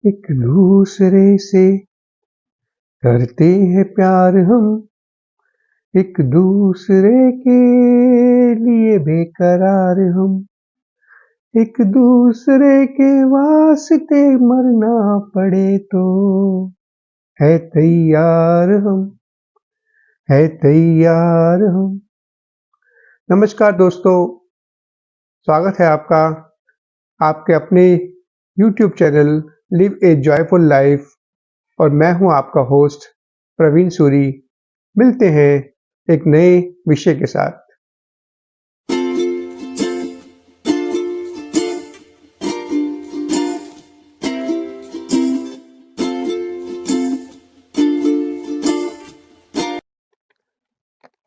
एक दूसरे से करते हैं प्यार हम, एक दूसरे के लिए बेकरार हम, एक दूसरे के वास्ते मरना पड़े तो है तैयार हम, है तैयार हम। नमस्कार दोस्तों, स्वागत है आपका आपके अपने YouTube चैनल लिव ए जॉयफुल लाइफ और मैं हूं आपका होस्ट प्रवीण सूरी। मिलते हैं एक नए विषय के साथ।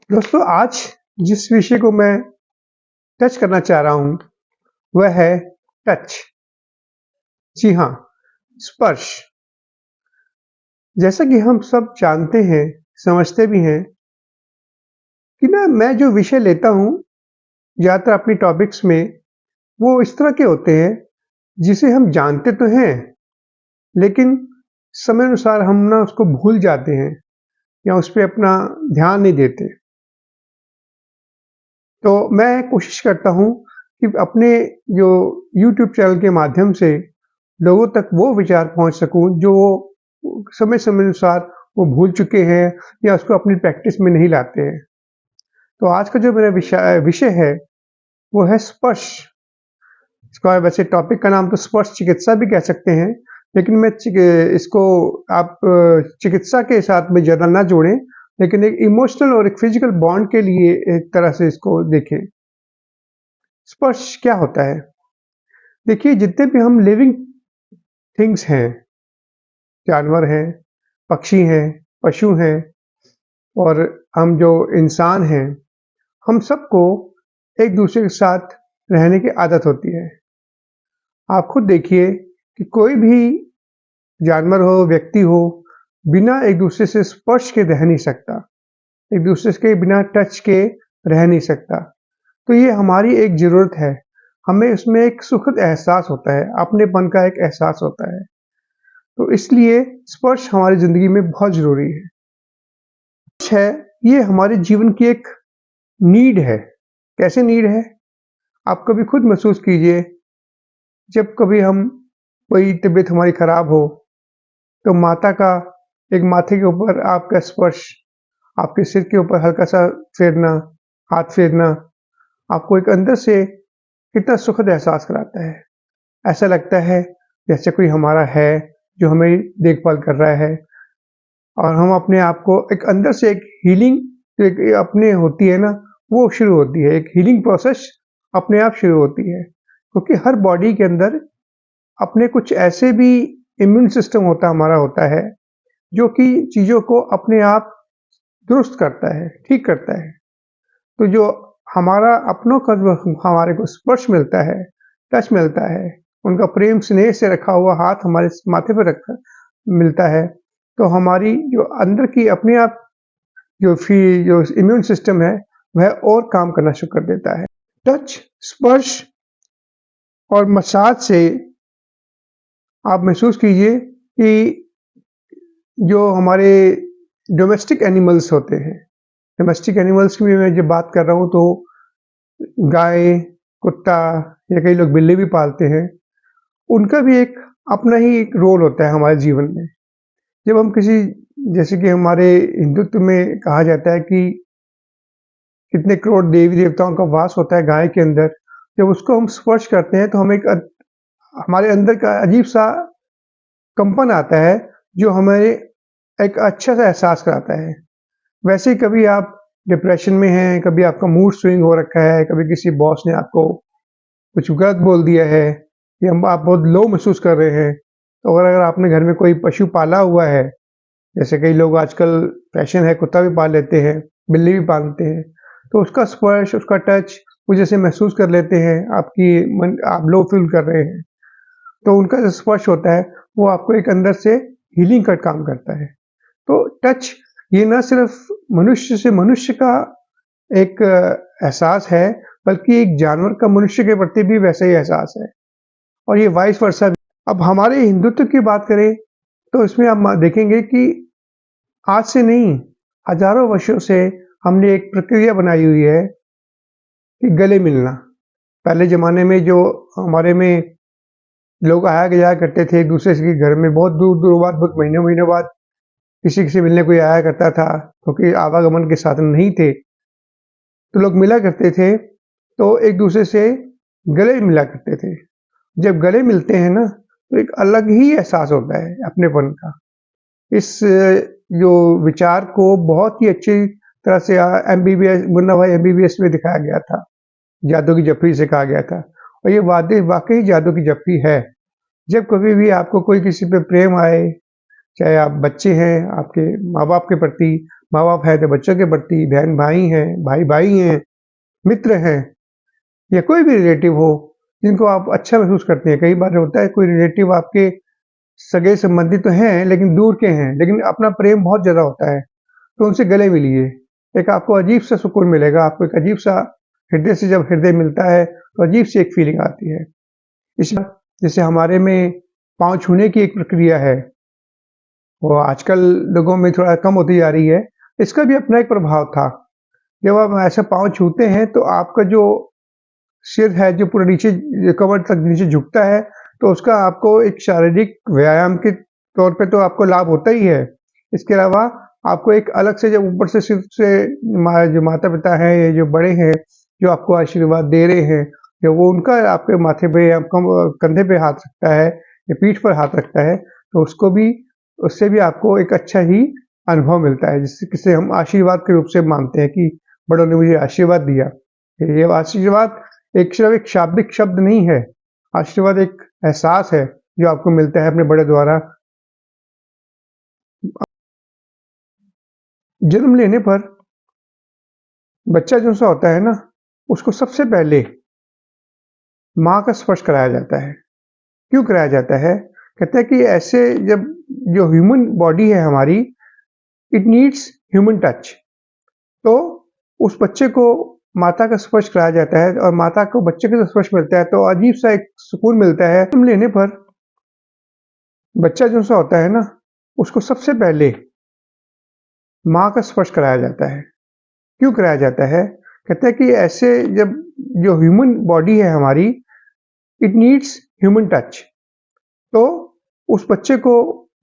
दोस्तों, आज जिस विषय को मैं टच करना चाह रहा हूं वह है टच। जी हाँ, स्पर्श। जैसा कि हम सब जानते हैं, समझते भी हैं कि मैं जो विषय लेता हूं ज्यादातर अपनी टॉपिक्स में, वो इस तरह के होते हैं जिसे हम जानते तो हैं लेकिन समय अनुसार हम उसको भूल जाते हैं या उस पर अपना ध्यान नहीं देते। तो मैं कोशिश करता हूं कि अपने जो YouTube चैनल के माध्यम से लोगों तक वो विचार पहुंच सकूं जो वो समय समय अनुसार वो भूल चुके हैं या उसको अपनी प्रैक्टिस में नहीं लाते हैं। तो आज का जो मेरा विषय है वो है स्पर्श। इसका वैसे टॉपिक का नाम तो स्पर्श चिकित्सा भी कह सकते हैं, लेकिन मैं इसको आप चिकित्सा के साथ में ज़्यादा ना जोड़ें, लेकिन एक इमोशनल और एक फिजिकल बॉन्ड के लिए एक तरह से इसको देखें। स्पर्श क्या होता है? देखिए, जितने भी हम लिविंग थिंग्स हैं, जानवर हैं, पक्षी हैं, पशु हैं और हम जो इंसान हैं, हम सबको एक दूसरे के साथ रहने की आदत होती है। आप खुद देखिए कि कोई भी जानवर हो, व्यक्ति हो, बिना एक दूसरे से स्पर्श के रह नहीं सकता, एक दूसरे के बिना टच के रह नहीं सकता। तो ये हमारी एक जरूरत है। हमें उसमें एक सुखद एहसास होता है, अपनेपन का एक एहसास होता है। तो इसलिए स्पर्श हमारी जिंदगी में बहुत जरूरी है। स्पर्श है, ये हमारे जीवन की एक नीड है। कैसे नीड है? आप कभी खुद महसूस कीजिए, जब कभी हम कोई तबीयत हमारी खराब हो तो माता का एक माथे के ऊपर आपका स्पर्श, आपके सिर के ऊपर हल्का सा फेरना, हाथ फेरना, आपको एक अंदर से कितना सुखद एहसास कराता है। ऐसा लगता है जैसे कोई हमारा है जो हमें देखभाल कर रहा है और हम अपने आप को एक अंदर से एक हीलिंग एक अपने होती है ना, वो शुरू होती है। एक हीलिंग प्रोसेस अपने आप शुरू होती है, क्योंकि हर बॉडी के अंदर अपने कुछ ऐसे भी इम्यून सिस्टम हमारा होता है जो कि चीज़ों को अपने आप दुरुस्त करता है, ठीक करता है। तो जो हमारा अपनों का हमारे को स्पर्श मिलता है, टच मिलता है, उनका प्रेम स्नेह से रखा हुआ हाथ हमारे माथे पर रखा मिलता है, तो हमारी जो अंदर की अपने आप जो इम्यून सिस्टम है वह और काम करना शुरू कर देता है। टच, स्पर्श और मसाज से आप महसूस कीजिए कि जो हमारे डोमेस्टिक एनिमल्स होते हैं, डोमेस्टिक एनिमल्स की भी मैं जब बात कर रहा हूँ तो गाय, कुत्ता या कई लोग बिल्ली भी पालते हैं, उनका भी एक अपना ही एक रोल होता है हमारे जीवन में। जब हम किसी, जैसे कि हमारे हिंदुत्व में कहा जाता है कि कितने करोड़ देवी देवताओं का वास होता है गाय के अंदर, जब उसको हम स्पर्श करते हैं तो हम एक हमारे अंदर का अजीब सा कंपन आता है जो हमें एक अच्छा सा एहसास कराता है। वैसे ही कभी आप डिप्रेशन में हैं, कभी आपका मूड स्विंग हो रखा है, कभी किसी बॉस ने आपको कुछ गलत बोल दिया है या आप बहुत लो महसूस कर रहे हैं, तो अगर आपने घर में कोई पशु पाला हुआ है, जैसे कई लोग आजकल फैशन है कुत्ता भी पाल लेते हैं, बिल्ली भी पालते हैं, तो उसका स्पर्श, उसका टच वो जैसे महसूस कर लेते हैं आप लो फील कर रहे हैं, तो उनका जो स्पर्श होता है वो आपको एक अंदर से हीलिंग का काम करता है। तो टच ये न सिर्फ मनुष्य से मनुष्य का एक एहसास है, बल्कि एक जानवर का मनुष्य के प्रति भी वैसा ही एहसास है और ये वाइस वर्सा भी। अब हमारे हिंदुत्व की बात करें तो इसमें आप देखेंगे कि आज से नहीं, हजारों वर्षों से हमने एक प्रक्रिया बनाई हुई है कि गले मिलना। पहले ज़माने में जो हमारे में लोग आया जाया करते थे एक दूसरे के घर में, बहुत दूर दूर बाद, बहुत महीनों महीनों बाद किसी से मिलने कोई आया करता था, क्योंकि आवागमन के साधन नहीं थे, तो लोग मिला करते थे, तो एक दूसरे से गले मिला करते थे। जब गले मिलते हैं ना, तो एक अलग ही एहसास होता है अपनेपन का। इस जो विचार को बहुत ही अच्छी तरह से एमबीबीएस, मुन्ना भाई एमबीबीएस में दिखाया गया था, जादू की जफ्फी से कहा गया था, और ये वाकई जादू की जफ्फी है। जब कभी भी आपको कोई किसी पे प्रेम आए, चाहे आप बच्चे हैं आपके माँ बाप के प्रति, माँ बाप है तो बच्चों के प्रति, बहन भाई हैं, भाई भाई हैं, मित्र हैं, या कोई भी रिलेटिव हो जिनको आप अच्छा महसूस करते हैं। कई बार होता है कोई रिलेटिव आपके सगे संबंधी तो हैं लेकिन दूर के हैं, लेकिन अपना प्रेम बहुत ज्यादा होता है, तो उनसे गले मिलिए। एक आपको अजीब सा सुकून मिलेगा, आपको एक अजीब सा, हृदय से जब हृदय मिलता है तो अजीब सी एक फीलिंग आती है। इस जैसे हमारे में पाँव छूने की एक प्रक्रिया है, वो आजकल लोगों में थोड़ा कम होती जा रही है। इसका भी अपना एक प्रभाव था। जब आप ऐसा पाँव छूते हैं तो आपका जो सिर है, जो पूरा नीचे कमर तक नीचे झुकता है, तो उसका आपको एक शारीरिक व्यायाम के तौर पे तो आपको लाभ होता ही है। इसके अलावा आपको एक अलग से, जब ऊपर से सिर से जो माता-पिता हैं, ये जो बड़े हैं, जो आपको आशीर्वाद दे रहे हैं, जब वो उनका आपके माथे पे या कंधे पे हाथ रखता है या पीठ पर हाथ रखता है, तो उससे भी आपको एक अच्छा ही अनुभव मिलता है, जिसे हम आशीर्वाद के रूप से मानते हैं कि बड़ों ने मुझे आशीर्वाद दिया। ये आशीर्वाद सिर्फ एक शाब्दिक शब्द नहीं है, आशीर्वाद एक एहसास है जो आपको मिलता है अपने बड़े द्वारा। जन्म लेने पर बच्चा जो सा होता है ना, उसको सबसे पहले माँ का स्पर्श कराया जाता है। क्यों कराया जाता है? कहते हैं कि ऐसे जब जो ह्यूमन बॉडी है हमारी, इट नीड्स ह्यूमन टच। तो उस बच्चे को माता का स्पर्श कराया जाता है और माता को बच्चे का स्पर्श मिलता है, तो अजीब सा एक सुकून मिलता है। जन्म लेने पर बच्चा जो सा होता है ना, उसको सबसे पहले माँ का स्पर्श कराया जाता है। क्यों कराया जाता है? कहते हैं कि ऐसे जब जो ह्यूमन बॉडी है हमारी, इट नीड्स ह्यूमन टच। तो उस बच्चे को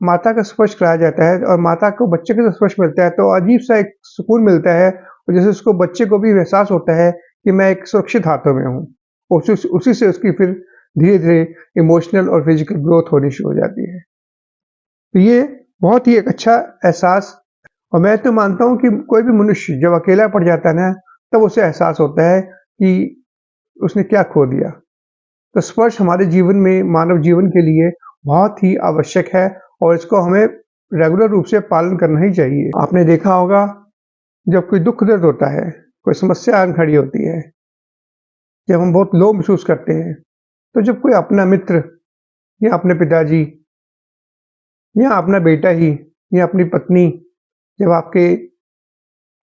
माता का स्पर्श कराया जाता है और माता को बच्चे का स्पर्श मिलता है, तो अजीब सा एक सुकून मिलता है, और जैसे उसको, बच्चे को भी एहसास होता है कि मैं एक सुरक्षित हाथों में हूँ। उसी से उसकी फिर धीरे धीरे इमोशनल और फिजिकल ग्रोथ होनी शुरू हो जाती है। तो ये बहुत ही एक अच्छा एहसास, और मैं तो मानता हूँ कि कोई भी मनुष्य जब अकेला पड़ जाता है ना, तब उसे एहसास होता है कि उसने क्या खो दिया। तो स्पर्श हमारे जीवन में, मानव जीवन के लिए बहुत ही आवश्यक है, और इसको हमें रेगुलर रूप से पालन करना ही चाहिए। आपने देखा होगा, जब कोई दुख दर्द होता है, कोई समस्या आन खड़ी होती है, जब हम बहुत लो महसूस करते हैं, तो जब कोई अपना मित्र या अपने पिताजी या अपना बेटा ही या अपनी पत्नी जब आपके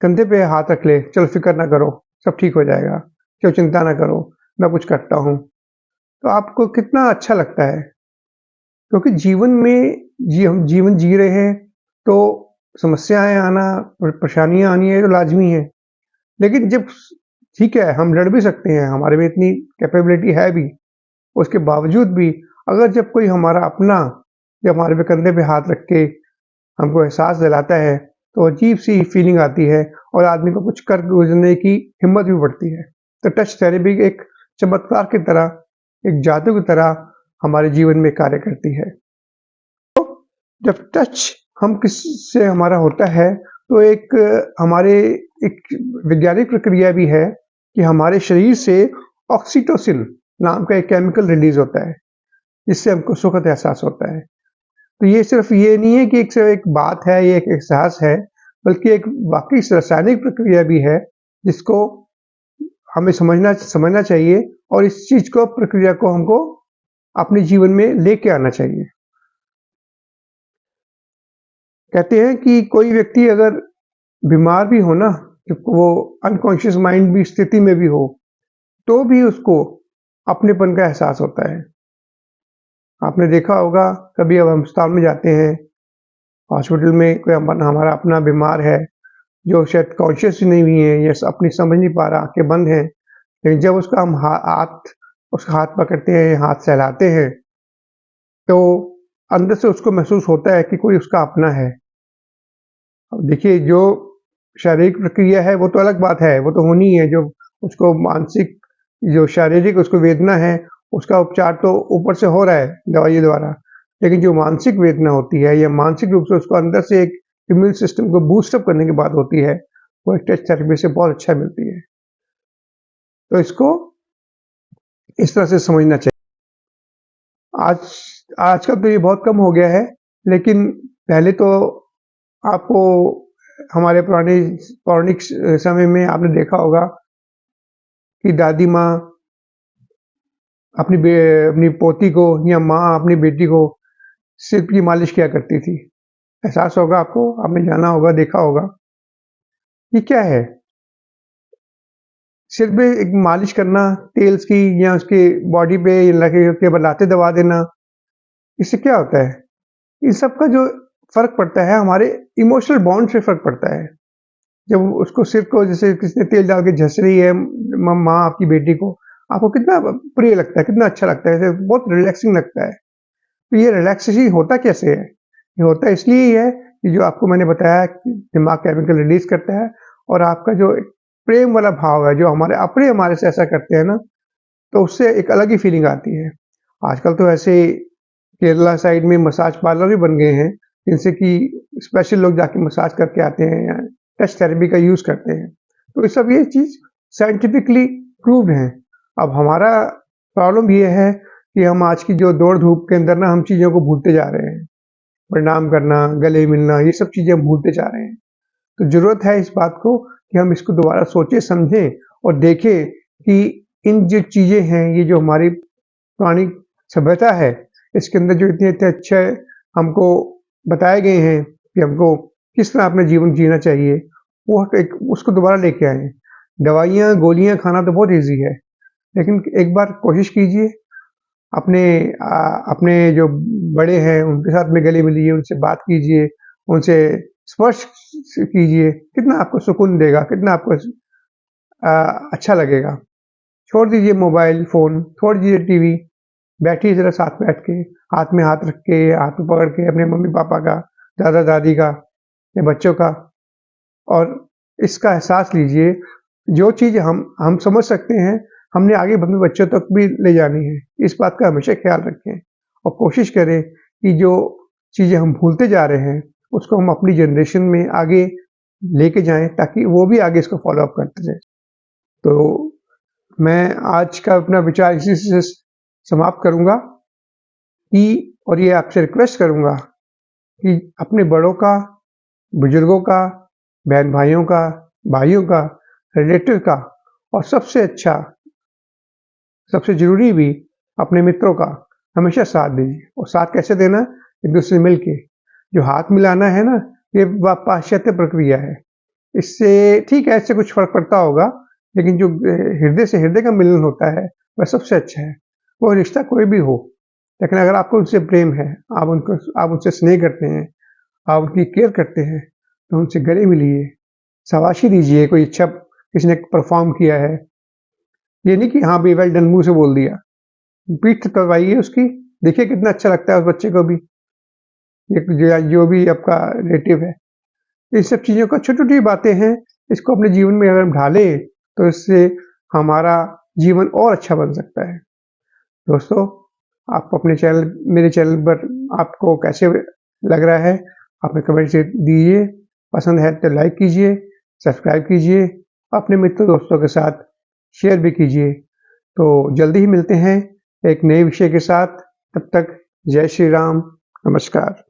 कंधे पे हाथ रख ले, चलो फिक्र ना करो, सब ठीक हो जाएगा, चलो चिंता ना करो, मैं कुछ करता हूँ, तो आपको कितना अच्छा लगता है। क्योंकि जीवन में हम जीवन जी रहे हैं, तो समस्याएं आना और परेशानियां आनी है तो लाजमी है। लेकिन जब, ठीक है, हम लड़ भी सकते हैं, हमारे में इतनी कैपेबिलिटी है भी, उसके बावजूद भी अगर जब कोई हमारा अपना जब हमारे पे कंधे पे हाथ रख के हमको एहसास दिलाता है, तो अजीब सी फीलिंग आती है और आदमी को कुछ कर गुजरने की हिम्मत भी बढ़ती है। तो टच थेरेपी एक चमत्कार की तरह, एक जादू की तरह हमारे जीवन में कार्य करती है। तो जब टच हम किसी से हमारा होता है, तो एक हमारे एक वैज्ञानिक प्रक्रिया भी है कि हमारे शरीर से ऑक्सीटोसिन नाम का एक केमिकल रिलीज होता है, जिससे हमको सुखद एहसास होता है। तो ये सिर्फ ये नहीं है कि एक बात है, ये एक एहसास है, बल्कि एक वाकई रासायनिक प्रक्रिया भी है, जिसको हमें समझना चाहिए, और इस चीज को, प्रक्रिया को हमको अपने जीवन में लेके आना चाहिए। कहते हैं कि कोई व्यक्ति अगर बीमार भी हो ना, जब वो अनकॉन्शियस माइंड भी स्थिति में भी हो, तो भी उसको अपनेपन का एहसास होता है। आपने देखा होगा कभी अब हम अस्पताल में जाते हैं, हॉस्पिटल में कोई हमारा अपना बीमार है, जो शायद कॉन्शियस ही नहीं हुई है या अपनी समझ नहीं पा रहा, आँखें बंद हैं, लेकिन जब उसका हम उसका हाथ पकड़ते हैं, हाथ सहलाते हैं, तो अंदर से उसको महसूस होता है कि कोई उसका अपना है। अब देखिए, जो शारीरिक प्रक्रिया है वो तो अलग बात है, वो तो होनी है। जो उसको मानसिक, जो शारीरिक उसको वेदना है, उसका उपचार तो ऊपर से हो रहा है दवाइयों द्वारा, लेकिन जो मानसिक वेदना होती है या मानसिक रूप से उसको अंदर से एक इम्यून सिस्टम को बूस्ट अप करने की बात होती है, वो एक टच थेरेपी से बहुत अच्छा मिलती है। तो इसको इस तरह से समझना चाहिए। आज आजकल तो ये बहुत कम हो गया है, लेकिन पहले तो आपको हमारे पौराणिक समय में आपने देखा होगा कि दादी माँ अपनी पोती को या माँ अपनी बेटी को सिर की मालिश किया करती थी। एहसास होगा आपको, आपने जाना होगा, देखा होगा। ये क्या है? सिर पे एक मालिश करना तेल की, या उसके बॉडी पे लगे के लाते दबा देना, इससे क्या होता है? इन सब का जो फ़र्क पड़ता है, हमारे इमोशनल बॉन्ड से फ़र्क पड़ता है। जब उसको सिर को जैसे किसी ने तेल डाल के घस रही है माँ आपकी बेटी को, आपको कितना प्रिय लगता है, कितना अच्छा लगता है, बहुत रिलैक्सिंग लगता है। तो ये रिलैक्सेशन होता कैसे है? ये होता इसलिए ही है कि जो आपको मैंने बताया कि दिमाग केमिकल रिलीज करता है, और आपका जो एक प्रेम वाला भाव है, जो हमारे अपने हमारे से ऐसा करते हैं ना, तो उससे एक अलग ही फीलिंग आती है। आजकल तो ऐसे केरला साइड में मसाज पार्लर भी बन गए हैं, जिनसे कि स्पेशल लोग जाके मसाज करके आते हैं या टच थेरेपी का यूज़ करते हैं। तो ये सब, ये चीज़ साइंटिफिकली प्रूव्ड है। अब हमारा प्रॉब्लम ये है कि हम आज की जो दौड़-धूप के अंदर ना, हम चीज़ों को भूलते जा रहे हैं। प्रणाम करना, गले मिलना, ये सब चीज़ें हम भूलते जा रहे हैं। तो ज़रूरत है इस बात को कि हम इसको दोबारा सोचें, समझें और देखें कि इन जो चीज़ें हैं, ये जो हमारी पुरानी सभ्यता है, इसके अंदर जो इतने-इतने अच्छे हमको बताए गए हैं कि हमको किस तरह अपना जीवन जीना चाहिए, वो एक उसको दोबारा लेके आएँ। दवाइयाँ, गोलियाँ खाना तो बहुत ईज़ी है, लेकिन एक बार कोशिश कीजिए, अपने अपने जो बड़े हैं उनके साथ में गले मिलिए, उनसे बात कीजिए, उनसे स्पर्श कीजिए, कितना आपको सुकून देगा, कितना आपको अच्छा लगेगा। छोड़ दीजिए मोबाइल फ़ोन, छोड़ दीजिए टीवी, बैठिए ज़रा साथ बैठ के, हाथ में हाथ रख के, हाथ में पकड़ के अपने मम्मी-पापा का, दादा-दादी का या बच्चों का, और इसका एहसास लीजिए। जो चीज़ हम समझ सकते हैं, हमने आगे अपने बच्चों तक भी ले जानी है। इस बात का हमेशा ख्याल रखें और कोशिश करें कि जो चीज़ें हम भूलते जा रहे हैं, उसको हम अपनी जनरेशन में आगे लेके जाएँ, ताकि वो भी आगे इसको फ़ॉलो अप करते रहें। तो मैं आज का अपना विचार इसी से समाप्त करूँगा कि, और ये आपसे रिक्वेस्ट करूँगा कि अपने बड़ों का, बुजुर्गों का, बहन-भाइयों का, भाइयों का, रिलेटिव का, और सबसे अच्छा, सबसे ज़रूरी भी अपने मित्रों का हमेशा साथ दीजिए। और साथ कैसे देना? एक-दूसरे से मिल के। जो हाथ मिलाना है ना, ये पाश्चात्य प्रक्रिया है। इससे ठीक है, इससे कुछ फ़र्क पड़ता होगा, लेकिन जो हृदय से हृदय का मिलन होता है, वह सबसे अच्छा है। वो रिश्ता कोई भी हो, लेकिन अगर आपको उनसे प्रेम है, आप उनसे स्नेह करते हैं, आप उनकी केयर करते हैं, तो उनसे गले मिलिए, शाबाशी दीजिए। कोई अच्छा किसी ने परफ़ॉर्म किया है, ये नहीं कि हाँ, भई वेल डन मुँह से बोल दिया। पीठ थपथपाइए उसकी, देखिए कितना अच्छा लगता है उस बच्चे को भी, जो भी आपका रिलेटिव है। इन सब चीज़ों का, छोटी-छोटी बातें हैं, इसको अपने जीवन में अगर हम ढालें, तो इससे हमारा जीवन और अच्छा बन सकता है। दोस्तों, आप अपने चैनल मेरे चैनल पर आपको कैसे लग रहा है, अपने कमेंट से दीजिए। पसंद है तो लाइक कीजिए, सब्सक्राइब कीजिए, अपने मित्रों दोस्तों के साथ शेयर भी कीजिए। तो जल्दी ही मिलते हैं एक नए विषय के साथ। तब तक जय श्री राम, नमस्कार।